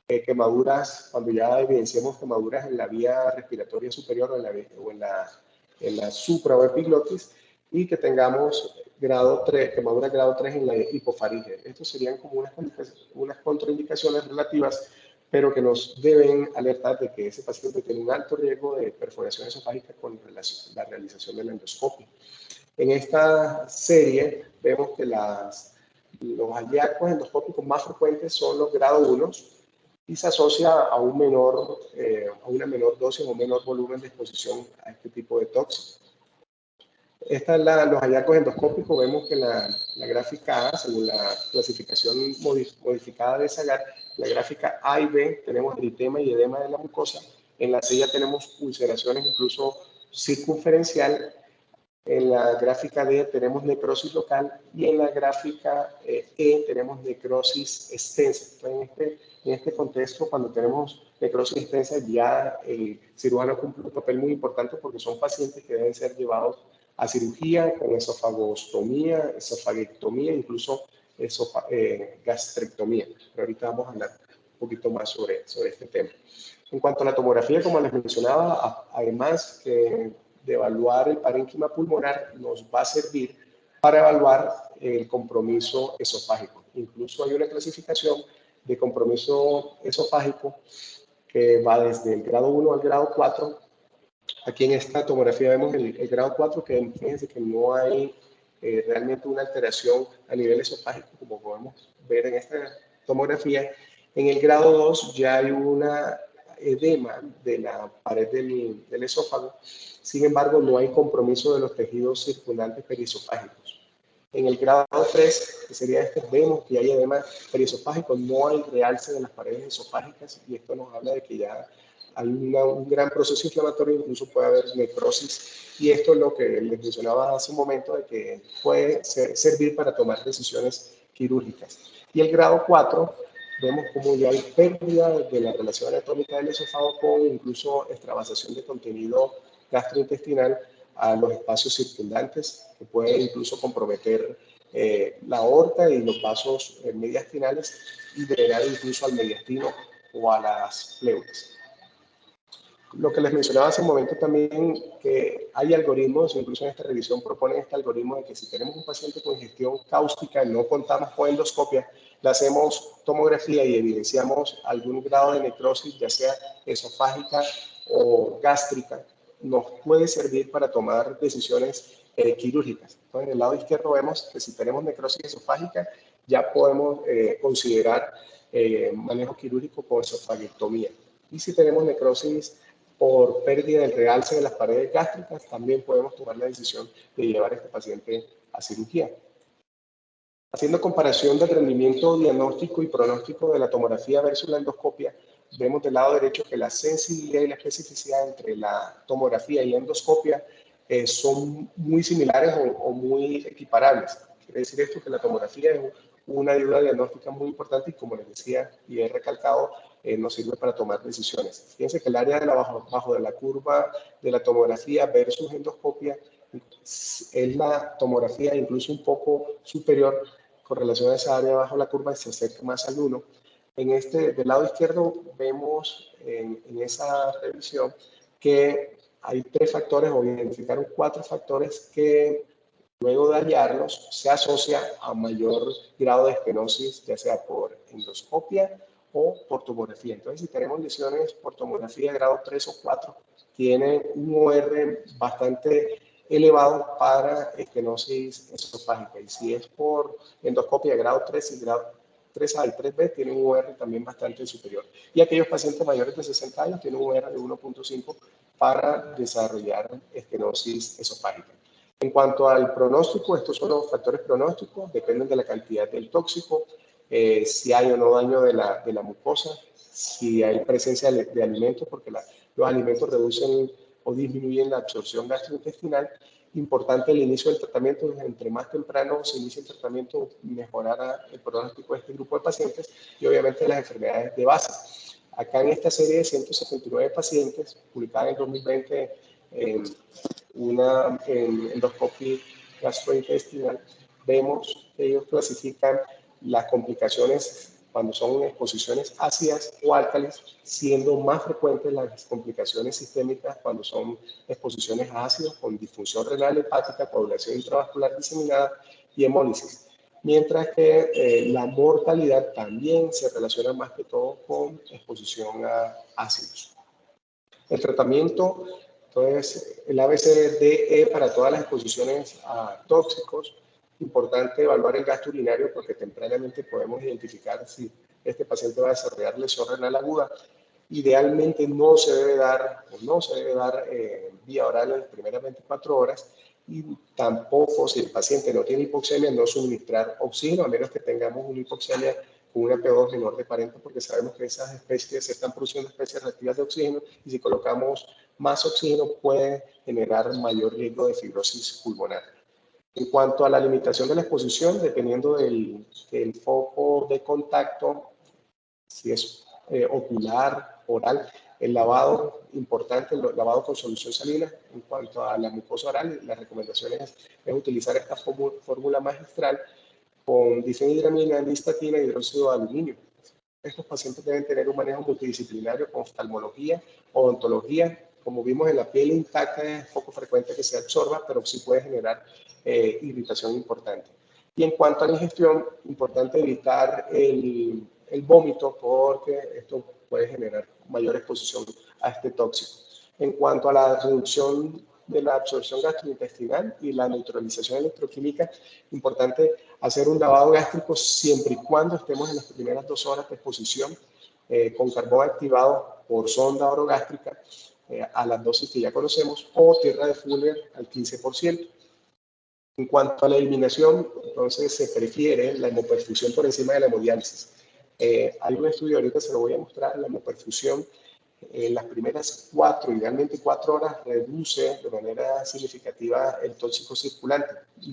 Quemaduras, cuando ya evidenciemos quemaduras en la vía respiratoria superior o en la supra o epiglotis, y que tengamos grado 3, quemaduras grado 3 en la hipofaringe. Estos serían como unas contraindicaciones relativas, pero que nos deben alertar de que ese paciente tiene un alto riesgo de perforación esofágica con la realización de la endoscopia. En esta serie vemos que los hallazgos endoscópicos más frecuentes son los grado 1 y se asocia a una menor dosis o menor volumen de exposición a este tipo de tóxicos. Esta es los hallazgos endoscópicos. Vemos que la gráfica A, según la clasificación modificada de Zagat, la gráfica A y B tenemos eritema y edema de la mucosa. En la C ya tenemos ulceraciones incluso circunferencial. En la gráfica D tenemos necrosis local y en la gráfica E tenemos necrosis extensa. Entonces, en este contexto, cuando tenemos necrosis extensa, ya el cirujano cumple un papel muy importante porque son pacientes que deben ser llevados a cirugía con esofagostomía, esofaguectomía, incluso gastrectomía. Pero ahorita vamos a hablar un poquito más sobre este tema. En cuanto a la tomografía, como les mencionaba, además de evaluar el parénquima pulmonar, nos va a servir para evaluar el compromiso esofágico. Incluso hay una clasificación de compromiso esofágico que va desde el grado 1 al grado 4. Aquí en esta tomografía vemos el grado 4, que fíjense que no hay realmente una alteración a nivel esofágico, como podemos ver en esta tomografía. En el grado 2 ya hay una edema de la pared del esófago. Sin embargo, no hay compromiso de los tejidos circundantes periesofágicos. En el grado 3, que sería este, vemos que hay edema periesofágico, no hay realce de las paredes esofágicas, y esto nos habla de que ya hay un gran proceso inflamatorio, incluso puede haber necrosis, y esto es lo que les mencionaba hace un momento, de que puede servir para tomar decisiones quirúrgicas. Y el grado 4, vemos como ya hay pérdida de la relación anatómica del esófago con incluso extravasación de contenido gastrointestinal a los espacios circundantes, que puede incluso comprometer la aorta y los vasos mediastinales y drenar incluso al mediastino o a las pleuras. Lo que les mencionaba hace un momento también, que hay algoritmos, incluso en esta revisión proponen este algoritmo de que si tenemos un paciente con ingestión cáustica y no contamos con endoscopia, le hacemos tomografía y evidenciamos algún grado de necrosis, ya sea esofágica o gástrica, nos puede servir para tomar decisiones quirúrgicas. Entonces, en el lado izquierdo vemos que si tenemos necrosis esofágica, ya podemos considerar manejo quirúrgico con esofaguectomía. Y si tenemos necrosis por pérdida del realce de las paredes gástricas, también podemos tomar la decisión de llevar a este paciente a cirugía. Haciendo comparación del rendimiento diagnóstico y pronóstico de la tomografía versus la endoscopia, vemos del lado derecho que la sensibilidad y la especificidad entre la tomografía y endoscopia son muy similares o muy equiparables. Quiere decir esto que la tomografía es una ayuda diagnóstica muy importante y, como les decía y he recalcado, nos sirve para tomar decisiones. Fíjense que el área de bajo de la curva de la tomografía versus endoscopia es la tomografía incluso un poco superior con relación a esa área bajo la curva, se acerca más al 1. Del lado izquierdo vemos en esa revisión que hay 3 factores, o identificaron 4 factores que luego de hallarlos se asocia a mayor grado de estenosis, ya sea por endoscopia o por tomografía. Entonces, si tenemos lesiones por tomografía de grado 3 o 4, tienen un OR bastante elevado para estenosis esofágica. Y si es por endoscopia de grado 3 y grado 3A y 3B, tienen un OR también bastante superior. Y aquellos pacientes mayores de 60 años tienen un OR de 1.5 para desarrollar estenosis esofágica. En cuanto al pronóstico, estos son los factores pronósticos, dependen de la cantidad del tóxico, si hay o no daño de la mucosa, si hay presencia de alimentos, porque los alimentos reducen o disminuyen la absorción gastrointestinal. Importante el inicio del tratamiento, entre más temprano se inicie el tratamiento, mejorará el pronóstico de este grupo de pacientes y obviamente las enfermedades de base. Acá en esta serie de 179 pacientes, publicada en 2020 en endoscopia gastrointestinal, vemos que ellos clasifican las complicaciones cuando son exposiciones ácidas o álcalis, siendo más frecuentes las complicaciones sistémicas cuando son exposiciones a ácidos con disfunción renal hepática, coagulación intravascular diseminada y hemólisis. Mientras que la mortalidad también se relaciona más que todo con exposición a ácidos. El tratamiento, entonces, el ABCDE para todas las exposiciones a tóxicos. Importante evaluar el gasto urinario porque tempranamente podemos identificar si este paciente va a desarrollar lesión renal aguda. Idealmente no se debe dar vía oral en las primeras 24 horas y tampoco, si el paciente no tiene hipoxemia, no suministrar oxígeno, a menos que tengamos una hipoxemia con una P2 menor de 40, porque sabemos que esas especies se están produciendo especies reactivas de oxígeno y si colocamos más oxígeno puede generar mayor riesgo de fibrosis pulmonar. En cuanto a la limitación de la exposición, dependiendo del foco de contacto, si es ocular, oral, el lavado, importante, el lavado con solución salina. En cuanto a la mucosa oral, la recomendación es utilizar esta fórmula magistral con difenhidramina, listatina y hidróxido de aluminio. Estos pacientes deben tener un manejo multidisciplinario con oftalmología, odontología. Como vimos en la piel intacta es poco frecuente que se absorba, pero sí puede generar irritación importante. Y en cuanto a la ingestión, importante evitar el vómito porque esto puede generar mayor exposición a este tóxico. En cuanto a la reducción de la absorción gastrointestinal y la neutralización electroquímica, importante hacer un lavado gástrico siempre y cuando estemos en las primeras 2 horas de exposición con carbón activado por sonda orogástrica a las dosis que ya conocemos o tierra de Fuller al 15%. En cuanto a la eliminación, entonces se prefiere la hemoperfusión por encima de la hemodiálisis. Hay un estudio, ahorita se lo voy a mostrar, la hemoperfusión en las primeras 4, idealmente 4 horas, reduce de manera significativa el tóxico circulante.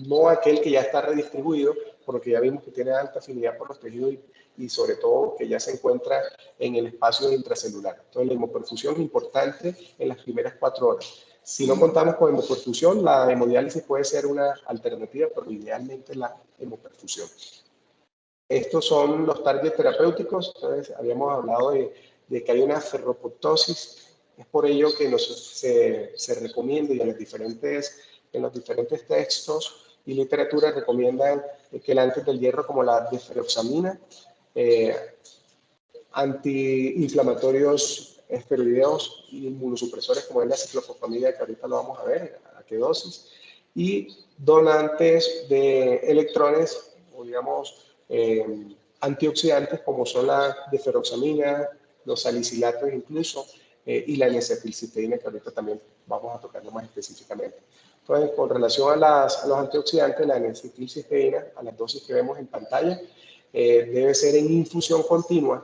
No aquel que ya está redistribuido, porque ya vimos que tiene alta afinidad por los tejidos y sobre todo que ya se encuentra en el espacio intracelular. Entonces la hemoperfusión es importante en las primeras 4 horas. Si no contamos con hemoperfusión, la hemodiálisis puede ser una alternativa, pero idealmente la hemoperfusión. Estos son los targets terapéuticos. Entonces, habíamos hablado de que hay una ferroptosis. Es por ello que se recomienda y en los diferentes textos y literatura recomiendan que el antes del hierro como la deferoxamina, antiinflamatorios esteroideos y inmunosupresores como es la ciclofosfamida, que ahorita lo vamos a ver, a qué dosis, y donantes de electrones o digamos antioxidantes como son la deferoxamina, los salicilatos incluso, y la N-acetilcisteína, que ahorita también vamos a tocarlo más específicamente. Entonces, con relación a los antioxidantes, la N-acetilcisteína, a las dosis que vemos en pantalla, debe ser en infusión continua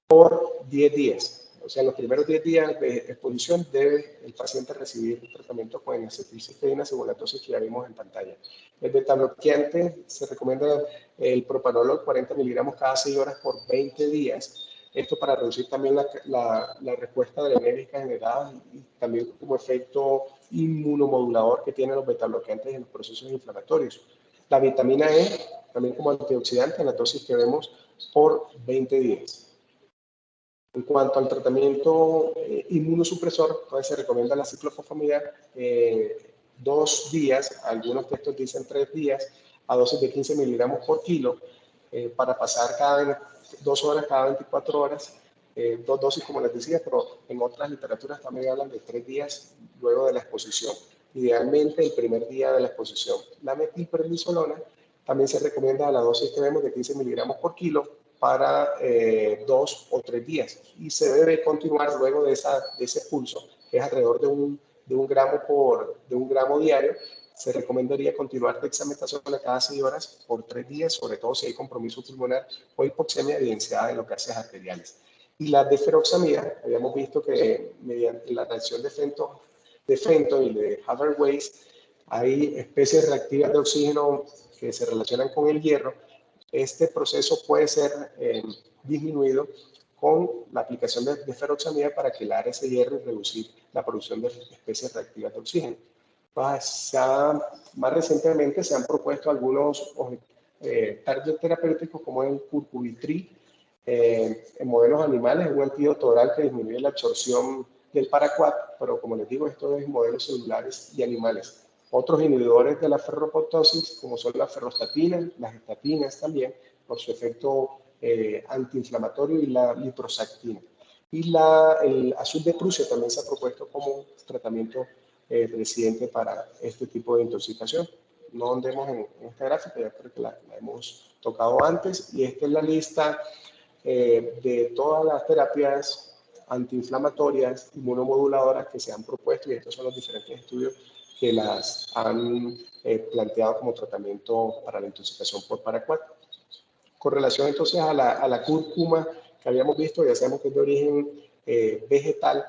por 10 días. O sea, en los primeros 10 días de exposición debe el paciente recibir un tratamiento con N-acetilcisteína según la dosis que ya vimos en pantalla. El beta-bloqueante se recomienda el propanolol 40 miligramos cada 6 horas por 20 días. Esto para reducir también la respuesta alergénica generada y también como efecto inmunomodulador que tienen los betabloqueantes en los procesos inflamatorios. La vitamina E, también como antioxidante en la dosis que vemos por 20 días. En cuanto al tratamiento inmunosupresor, entonces se recomienda la ciclofosfamida 2 días, algunos textos dicen 3 días, a dosis de 15 miligramos por kilo, para pasar cada 2 horas, cada 24 horas, 2 dosis como les decía, pero en otras literaturas también hablan de 3 días luego de la exposición. Idealmente el primer día de la exposición. La metilprednisolona también se recomienda a la dosis que vemos de 15 miligramos por kilo para 2 o 3 días y se debe continuar luego de ese pulso, que es alrededor de un gramo diario. Se recomendaría continuar dexametasona cada 6 horas por 3 días, sobre todo si hay compromiso pulmonar o hipoxemia evidenciada en los gases arteriales. Y la deferoxamida, habíamos visto que mediante la reacción de Fenton y de Haber-Weiss hay especies reactivas de oxígeno que se relacionan con el hierro. Este proceso puede ser disminuido con la aplicación de deferoxamida para quelar ese hierro y reducir la producción de especies reactivas de oxígeno. Más recientemente se han propuesto algunos targets terapéuticos como el curcubitril en modelos animales, un antídoto oral que disminuye la absorción del paraquat, pero como les digo, esto es en modelos celulares y animales. Otros inhibidores de la ferroptosis, como son la ferrostatina, las estatinas también, por su efecto antiinflamatorio, y la liprosactina. Y el azul de Prusia también se ha propuesto como tratamiento residente para este tipo de intoxicación. No andemos en esta gráfica, ya creo que la hemos tocado antes, y esta es la lista de todas las terapias antiinflamatorias, inmunomoduladoras que se han propuesto, y estos son los diferentes estudios que las han planteado como tratamiento para la intoxicación por paraquat. Con relación entonces a la cúrcuma que habíamos visto, ya sabemos que es de origen vegetal,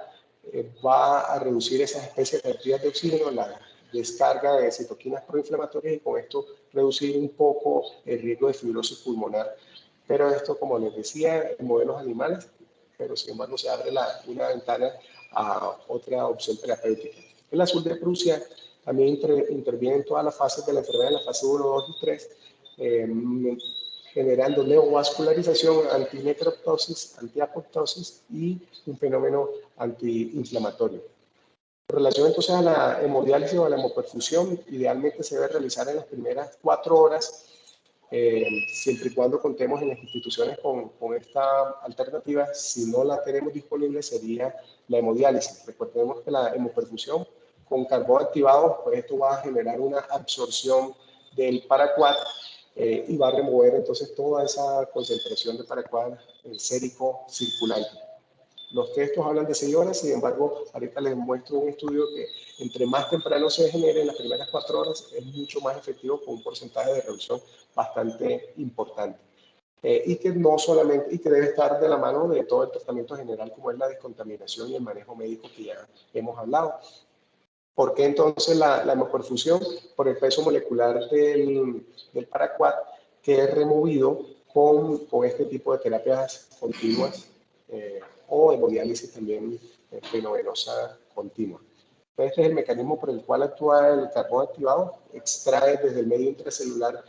va a reducir esas especies reactivas de oxígeno, la descarga de citoquinas proinflamatorias y con esto reducir un poco el riesgo de fibrosis pulmonar. Pero esto, como les decía, en modelos animales, pero sin embargo se abre una ventana a otra opción terapéutica. El azul de Prusia también interviene en todas las fases de la enfermedad, en la fase 1, 2 y 3, generando neovascularización, antinecroptosis, antiapoptosis y un fenómeno antiinflamatorio. En relación entonces a la hemodiálisis o a la hemoperfusión, idealmente se debe realizar en las primeras 4 horas, siempre y cuando contemos en las instituciones con esta alternativa. Si no la tenemos disponible, sería la hemodiálisis. Recordemos que la hemoperfusión con carbón activado, pues esto va a generar una absorción del paraquat y va a remover entonces toda esa concentración de paraquat sérico circulante. Los textos hablan de 6 horas, sin embargo, ahorita les muestro un estudio que entre más temprano se genere en las primeras 4 horas, es mucho más efectivo con un porcentaje de reducción bastante importante. Y que no solamente, y que debe estar de la mano de todo el tratamiento general, como es la descontaminación y el manejo médico que ya hemos hablado. ¿Por qué entonces la hemoperfusión? Por el peso molecular del paraquat, que es removido con este tipo de terapias continuas o hemodiálisis también venosa continua. Este es el mecanismo por el cual actúa el carbón activado, extrae desde el medio intracelular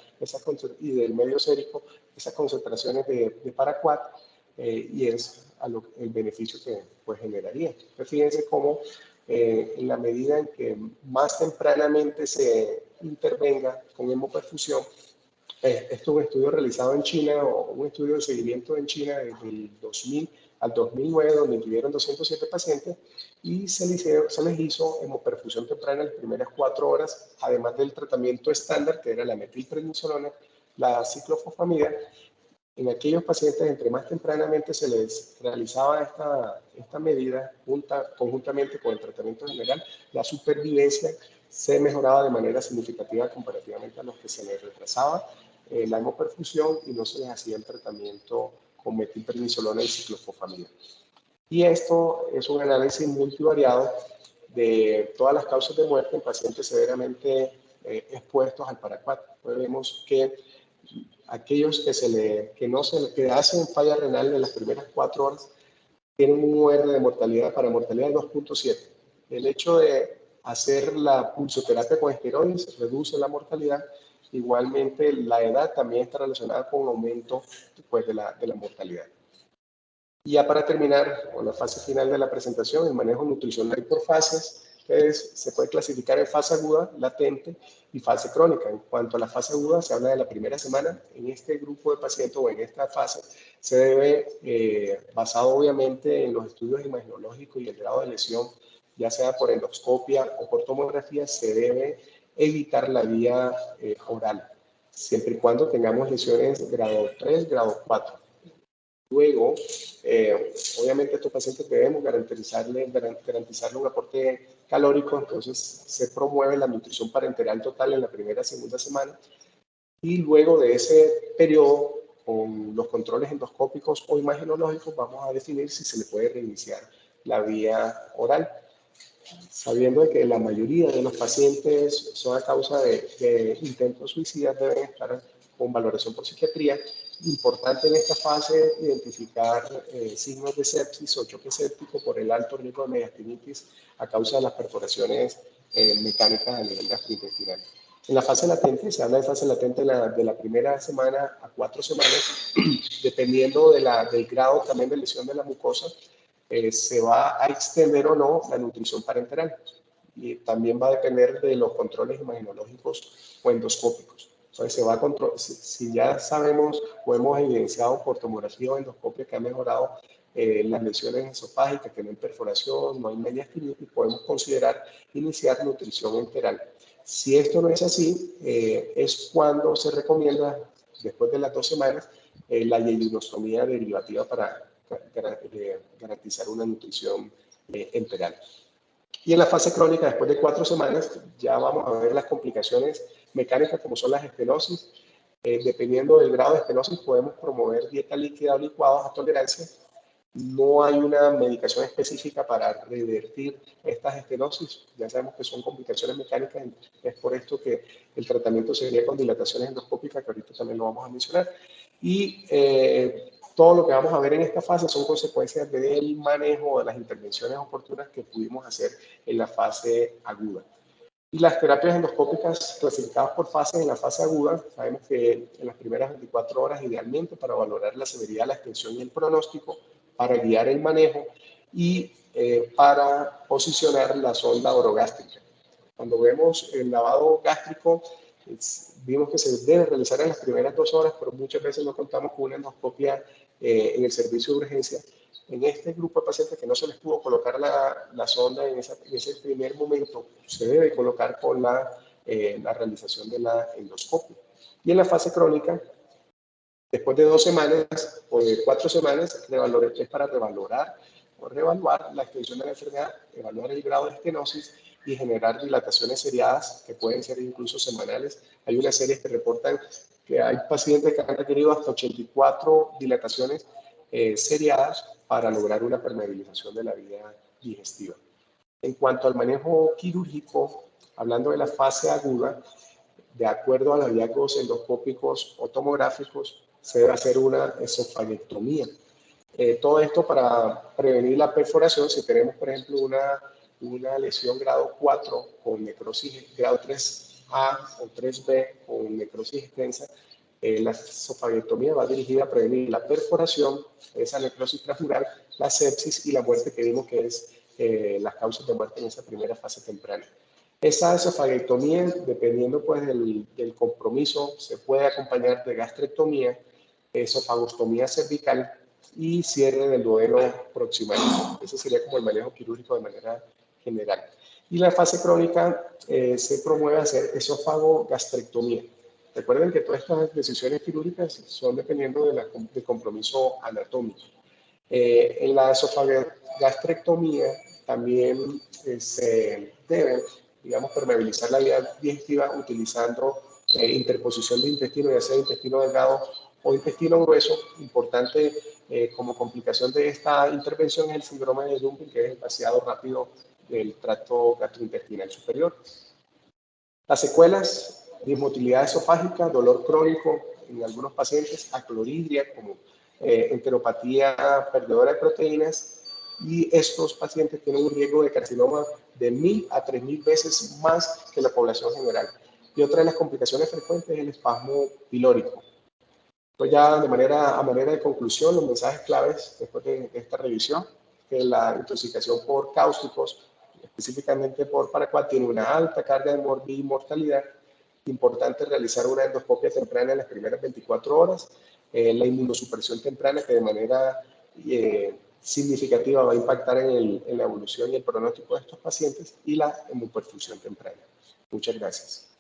y del medio sérico esas concentraciones de paraquat y es el beneficio que pues, generaría. Entonces, fíjense cómo en la medida en que más tempranamente se intervenga con hemoperfusión, esto es un estudio realizado en China, o un estudio de seguimiento en China desde el 2000 al 2009, donde incluyeron 207 pacientes y se les hizo hemoperfusión temprana en las primeras 4 horas, además del tratamiento estándar, que era la metilprednisolona, la ciclofosfamida. En aquellos pacientes, entre más tempranamente se les realizaba esta medida conjuntamente con el tratamiento general, la supervivencia se mejoraba de manera significativa comparativamente a los que se les retrasaba la hemoperfusión y no se les hacía el tratamiento con metilprednisolona y ciclofosfamida. Y esto es un análisis multivariado de todas las causas de muerte en pacientes severamente expuestos al paraquat. Pues vemos que aquellos que hacen falla renal en las primeras 4 horas tienen un UR de mortalidad para mortalidad de 2.7. El hecho de hacer la pulsoterapia con esteroides reduce la mortalidad. Igualmente, la edad también está relacionada con un aumento pues, de la mortalidad. Y ya para terminar con la fase final de la presentación, el manejo nutricional por fases, se puede clasificar en fase aguda, latente y fase crónica. En cuanto a la fase aguda, se habla de la primera semana. En este grupo de pacientes o en esta fase se debe, basado obviamente en los estudios imaginológicos y el grado de lesión, ya sea por endoscopia o por tomografía, se debe evitar la vía oral, siempre y cuando tengamos lesiones grado 3, grado 4. Luego, obviamente estos pacientes debemos garantizarle un aporte calórico, entonces se promueve la nutrición parenteral total en la primera y segunda semana. Y luego de ese periodo, con los controles endoscópicos o imaginológicos, vamos a definir si se le puede reiniciar la vía oral, sabiendo que la mayoría de los pacientes son a causa de intentos suicidas, deben estar con valoración por psiquiatría. Importante en esta fase identificar signos de sepsis o choque séptico por el alto riesgo de mediastinitis a causa de las perforaciones mecánicas a nivel gastrointestinal. En la fase latente, se habla de fase latente de la primera semana a 4 semanas, dependiendo del grado también de lesión de la mucosa, se va a extender o no la nutrición parenteral. Y también va a depender de los controles imaginológicos o endoscópicos. Entonces, se va a si ya sabemos o hemos evidenciado por tomografía o endoscopia que ha mejorado las lesiones esofágicas, que no hay perforación, no hay mediastinitis, podemos considerar iniciar nutrición enteral. Si esto no es así, es cuando se recomienda, después de las 2 semanas, la ielinostomía derivativa para garantizar una nutrición enteral. Y en la fase crónica, después de 4 semanas, ya vamos a ver las complicaciones mecánicas como son las estenosis. Dependiendo del grado de estenosis, podemos promover dieta líquida o licuados a tolerancia. No hay una medicación específica para revertir estas estenosis. Ya sabemos que son complicaciones mecánicas. Es por esto que el tratamiento sería con dilataciones endoscópicas, que ahorita también lo vamos a mencionar. Y todo lo que vamos a ver en esta fase son consecuencias del manejo de las intervenciones oportunas que pudimos hacer en la fase aguda. Y las terapias endoscópicas clasificadas por fases en la fase aguda, sabemos que en las primeras 24 horas idealmente para valorar la severidad, la extensión y el pronóstico, para guiar el manejo y para posicionar la sonda orogástrica. Cuando vemos el lavado gástrico, vimos que se debe realizar en las primeras 2 horas, pero muchas veces no contamos con una endoscopia en el servicio de urgencia. En este grupo de pacientes que no se les pudo colocar la sonda en ese primer momento, se debe colocar con la realización de la endoscopia. Y en la fase crónica, después de 2 semanas o de 4 semanas, es para revalorar o reevaluar la extensión de la enfermedad, evaluar el grado de estenosis y generar dilataciones seriadas que pueden ser incluso semanales. Hay unas series que reportan que hay pacientes que han requerido hasta 84 dilataciones seriadas para lograr una permeabilización de la vía digestiva. En cuanto al manejo quirúrgico, hablando de la fase aguda, de acuerdo a los hallazgos endoscópicos o tomográficos, se debe hacer una esofaguectomía. Todo esto para prevenir la perforación. Si tenemos, por ejemplo, una lesión grado 4 con necrosis grado 3A o 3B con necrosis extensa, la esofaguectomía va dirigida a prevenir la perforación, esa necrosis transmural, la sepsis y la muerte, que vimos que es las causas de muerte en esa primera fase temprana. Esa esofaguectomía, dependiendo pues del compromiso, se puede acompañar de gastrectomía, esofagostomía cervical y cierre del duodeno proximal. Ese sería como el manejo quirúrgico de manera general. Y la fase crónica se promueve hacer esofagogastrectomía. Recuerden que todas estas decisiones quirúrgicas son dependiendo del compromiso anatómico. En la esofagogastrectomía también se debe, digamos, permeabilizar la vía digestiva utilizando interposición de intestino, ya sea intestino delgado o intestino grueso. Importante como complicación de esta intervención es el síndrome de dumping, que es el vaciado rápido del tracto gastrointestinal superior. Las secuelas: dismotilidad esofágica, dolor crónico, en algunos pacientes a clorhidria como enteropatía perdedora de proteínas, y estos pacientes tienen un riesgo de carcinoma de 1000 a 3000 veces más que la población general. Y otra de las complicaciones frecuentes es el espasmo pilórico. Pues ya a manera de conclusión, los mensajes claves después de esta revisión, que la intoxicación por cáusticos, específicamente por paraquat, tiene una alta carga de morbidez y mortalidad. Importante realizar una endoscopia temprana en las primeras 24 horas, la inmunosupresión temprana que de manera significativa va a impactar en la evolución y el pronóstico de estos pacientes, y la hemoperfusión temprana. Muchas gracias.